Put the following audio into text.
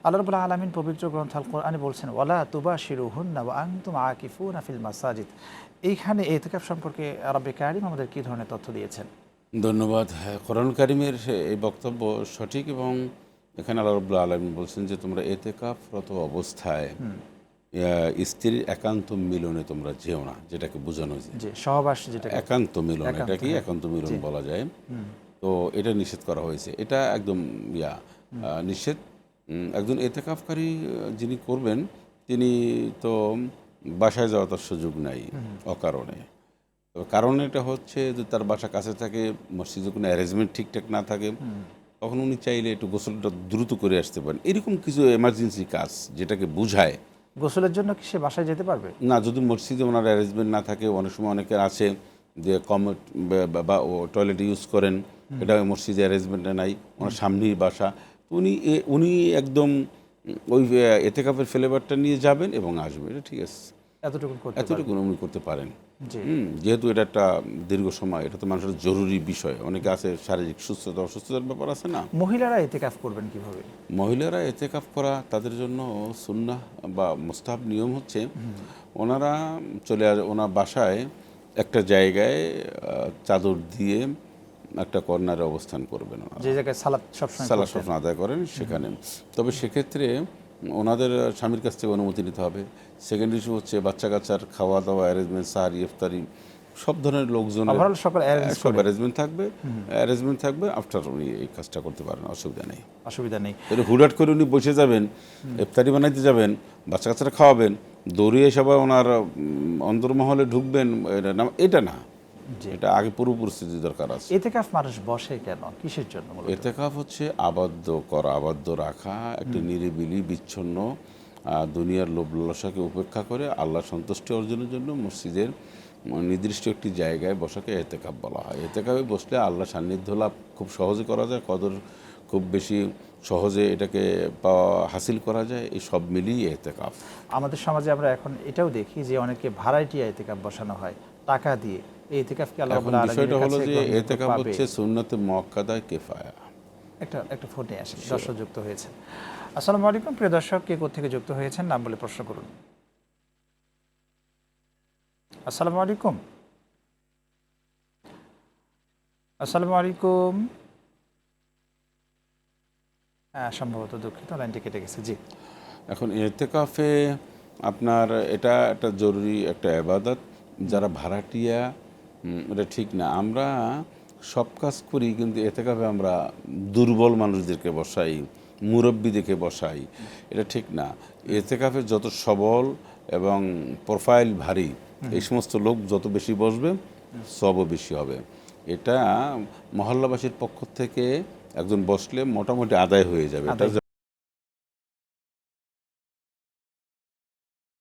আল্লাহ রাব্বুল আলামিন পবিত্র গ্রন্থ আল কোরআনে বলছেন ওয়ালা তুবাশিরুহুন্না ওয়া আনতুম আকিফুনা ফিল মাসাজিদ। এইখানে ইতিকাফ সম্পর্কে রব্বে কারীম আমাদের কী ধরনের তথ্য দিয়েছেন? ধন্যবাদ। হ্যাঁ, কোরআন কারিমের এই বক্তব্য সঠিক এবং এখানে আল্লাহ রাব্বুল আলামিন বলছেন যে তোমরা এতেকাফরত অবস্থায় স্ত্রীর একান্ত মিলনে তোমরা যেও না, যেটাকে বোঝানো হয়েছে জি, সহবাস যেটা একান্ত মিলন, একান্ত, এটাকেই হ্যাঁ। একান্ত মিলন জি। বলা যায়। তো এটা নিষেধ করা হয়েছে, এটা একদম নিষেধ। একজন এতেকাফকারী যিনি করবেন তিনি তো বাসায় যাওয়া তার সুযোগ নাই অকারণে। তো কারণ এটা হচ্ছে যে তার বাসা কাছে থাকে, মসজিদে কোনো অ্যারেঞ্জমেন্ট ঠিকঠাক না থাকে, তখন উনি চাইলে একটু গোসলটা দ্রুত করে আসতে পারেন। এরকম কিছু এমার্জেন্সি কাজ যেটাকে বুঝায় গোসলের জন্য কি সে বাসায় যেতে পারবে? না, যদি মসজিদে ওনার অ্যারেঞ্জমেন্ট না থাকে, অনেক সময় অনেকের আছে যে কমোড বা টয়লেট ইউজ করেন, এটা মসজিদে অ্যারেঞ্জমেন্টে নাই, ওনার সামনেই বাসা, তো উনি একদম ওই এতেকাফের ফ্লেভারটা নিয়ে যাবেন এবং আসবেন, এটা ঠিক আছে, এতটুকু করতে পারবে? এতটুকু উনি করতে পারেন। জি। যেহেতু এটা একটা দীর্ঘ সময়, এটা তো মানুষের জরুরি বিষয়, অনেকে আছে শারীরিক সুস্থতা অসুস্থতার ব্যাপার আছে না। মহিলারা ইতিকাফ করবেন কিভাবে? মহিলারা এতেকাফ করা তাদের জন্য সুন্নাহ বা মুস্তাহাব নিয়ম হচ্ছে ওনারা ওনার বাসায় একটা জায়গায় চাদর দিয়ে একটা কর্নারে অবস্থান করবেন, ওনারা যে জায়গায় সালাত সবসময় সালাত পড়তেন। সবসময় আদায় করেন সেখানে। তবে সেক্ষেত্রে ওনাদের স্বামীর কাছ থেকে অনুমতি নিতে হবে। সেকেন্ড ইস্যু হচ্ছে বাচ্চা কাচ্চার খাওয়া দাওয়া অ্যারেঞ্জমেন্ট, সাহারি ইফতারি সব ধরনের লোকজনের ওভারঅল সকল অ্যারেঞ্জ সব করে, অ্যারেঞ্জমেন্ট থাকবে। আফটার উনি এই কাজটা করতে পারেন, অসুবিধা নেই। অসুবিধা নেই। তাহলে হুটহাট করে উনি বসে যাবেন, ইফতারি বানাইতে যাবেন, বাচ্চা কাচ্চারা খাওয়াবেন, দৌড়িয়ে সবাই ওনার অন্তর্মহলে ঢুকবেন, এটা না। জি। এটা আগে পুরো পরিস্থিতি দরকার আছে। ইতিকাফ মানুষ বসে কেন, কিসের জন্য মূলত? এতেকাফ হচ্ছে আবদ্ধ করা, আবদ্ধ রাখা, একটা নিরিবিলি বিচ্ছন্ন দুনিয়ার লোভ লালসাকে উপেক্ষা করে আল্লাহ সন্তুষ্টি অর্জনের জন্য মসজিদের নির্দিষ্ট একটি জায়গায় বসাকে এতেকাফ বলা হয়। এতেকাফে বসলে আল্লাহ সান্নিধ্য লাভ খুব সহজে করা যায়, কদর খুব বেশি সহজে এটাকে পাওয়া হাসিল করা যায়, এই সব মিলিয়ে এতেকাফ। আমাদের সমাজে আমরা এখন এটাও দেখি যে অনেকে ভাড়াটিয়া ইতিকাফ বসানো হয় টাকা দিয়ে। এই ইতিকাফ কি আল্লাহ এখন রাব্বুল বিষয়টা আলামিনের হলো কাছে যে গ্রহণযোগ্য এতেকাফ পাবে? হচ্ছে সুন্নতে মুআক্কাদা কিফায়া। একটা ফোন নিয়ে আসেন, দর্শক যুক্ত হয়েছেন। আসসালামু আলাইকুম, প্রিয় দর্শক, কে কোত্থেকে যুক্ত হয়েছেন নাম বলে প্রশ্ন করুন। আসসালামু আলাইকুম। আসসালামু আলাইকুম। হ্যাঁ, সম্ভবত দুঃখিত, লাইনটি কেটে গেছে। জি। এখন এতেকাফে আপনার এটা একটা জরুরি একটা ইবাদত। যারা ভাড়াটিয়া, এটা ঠিক না। আমরা সব কাজ করি, কিন্তু এতেকাফে আমরা দুর্বল মানুষদেরকে বসাই, মুরব্বি দেখে বসাই, এটা ঠিক না। এতেকাফে যত সবল এবং প্রোফাইল ভারী এই সমস্ত লোক যত বেশি বসবে সবও বেশি হবে। এটা মহল্লাবাসীর পক্ষ থেকে একজন বসলে মোটামুটি আদায় হয়ে যাবে। এটা